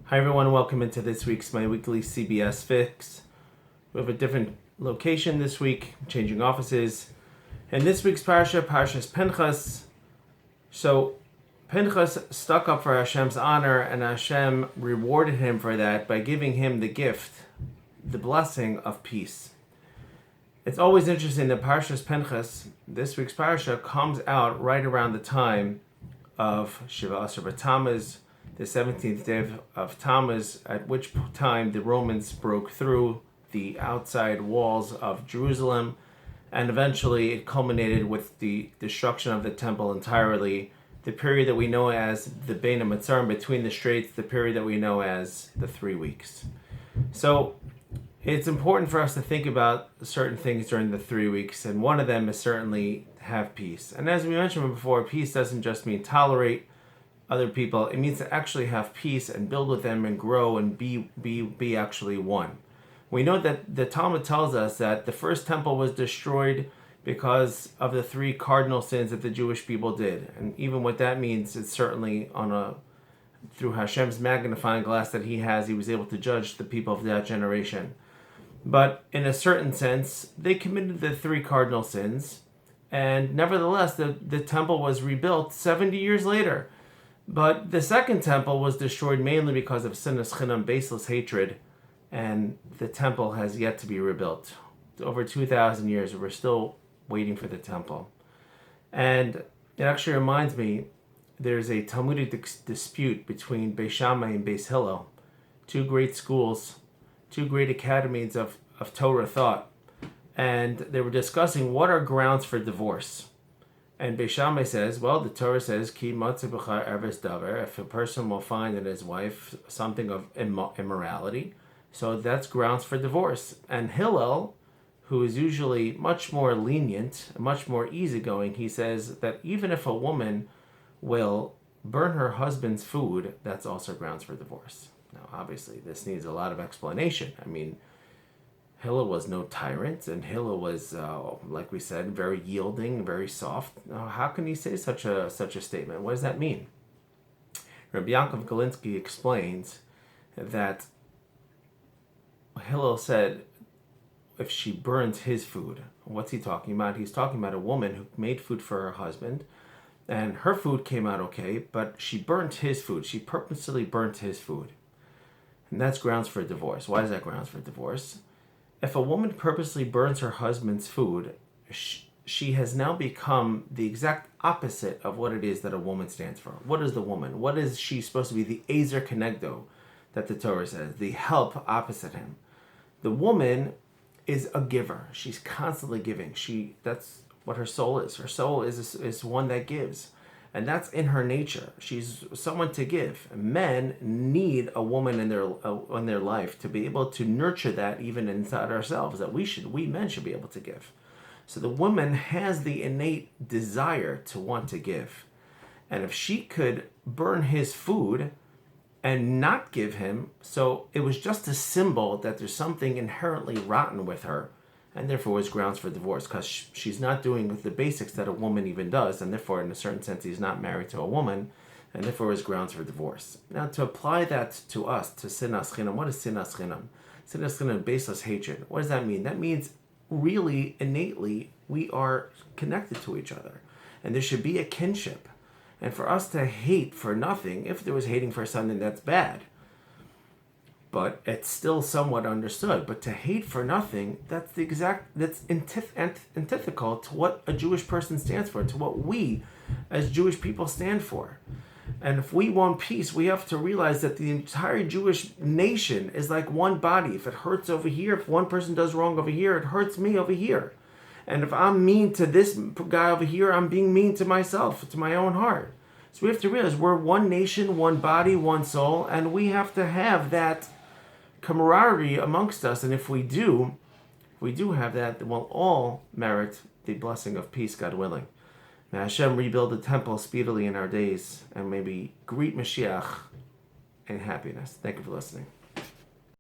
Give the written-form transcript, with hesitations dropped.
Hi everyone, welcome into this week's My Weekly CBS Fix. We have a different location this week, changing offices. And this week's Parsha, Parshas Pinchas. So Pinchas stuck up for Hashem's honor, and Hashem rewarded him for that by giving him the gift, the blessing of peace. It's always interesting that Parshas Pinchas, this week's Parsha, comes out right around the time of Shiva Asar B'Tammuz, the 17th day of Tammuz, at which time the Romans broke through the outside walls of Jerusalem, and eventually it culminated with the destruction of the temple entirely, the period that we know as the Bein HaMetzarim, between the straits, the period that we know as the 3 weeks. So it's important for us to think about certain things during the 3 weeks, and one of them is certainly have peace. And as we mentioned before, peace doesn't just mean tolerate other people. It means to actually have peace and build with them and grow and be actually one. We know that the Talmud tells us that the first temple was destroyed because of the 3 cardinal sins that the Jewish people did. And even what that means, it's certainly through Hashem's magnifying glass that he was able to judge the people of that generation. But in a certain sense, they committed the 3 cardinal sins, and nevertheless, the temple was rebuilt 70 years later. But the second temple was destroyed mainly because of sinas chinam, baseless hatred, and the temple has yet to be rebuilt. It's over 2,000 years, we're still waiting for the temple. And it actually reminds me, there's a Talmudic dispute between Beis Shammai and Beis Hillel, 2 great schools, 2 great academies of Torah thought, and they were discussing what are grounds for divorce. And Beis Shammai says, well, the Torah says, Ki matzeh b'cha erves davar, if a person will find in his wife something of immorality, so that's grounds for divorce. And Hillel, who is usually much more lenient, much more easygoing, he says that even if a woman will burn her husband's food, that's also grounds for divorce. Now, obviously, this needs a lot of explanation. I mean, Hillel was no tyrant, and Hillel was, like we said, very yielding, very soft. How can he say such a statement? What does that mean? Rabbi Yaakov Galinsky explains that Hillel said, if she burns his food, what's he talking about? He's talking about a woman who made food for her husband, and her food came out okay, but she burnt his food. She purposely burnt his food. And that's grounds for divorce. Why is that grounds for divorce? If a woman purposely burns her husband's food, she has now become the exact opposite of what it is that a woman stands for. What is the woman? What is she supposed to be? The Ezer Kenegdo that the Torah says, the help opposite him. The woman is a giver. She's constantly giving. That's what her soul is. Her soul is one that gives. And that's in her nature. She's someone to give. Men need a woman in their life to be able to nurture that even inside ourselves, that we men should be able to give. So the woman has the innate desire to want to give. And if she could burn his food and not give him, so it was just a symbol that there's something inherently rotten with her, and therefore is grounds for divorce, because she's not doing the basics that a woman even does, and therefore, in a certain sense, he's not married to a woman, and therefore is grounds for divorce. Now, to apply that to us, to sinas chinam, what is sinas chinam? Sinas chinam, baseless hatred. What does that mean? That means, really, innately, we are connected to each other, and there should be a kinship. And for us to hate for nothing, if there was hating for something, that's bad. But it's still somewhat understood. But to hate for nothing, that's antithetical to what a Jewish person stands for, to what we as Jewish people stand for. And if we want peace, we have to realize that the entire Jewish nation is like one body. If it hurts over here, if one person does wrong over here, it hurts me over here. And if I'm mean to this guy over here, I'm being mean to myself, to my own heart. So we have to realize we're one nation, one body, one soul, and we have to have that camaraderie amongst us, and if we do have that, then we'll all merit the blessing of peace, God willing. May Hashem rebuild the temple speedily in our days, and maybe greet Mashiach in happiness. Thank you for listening.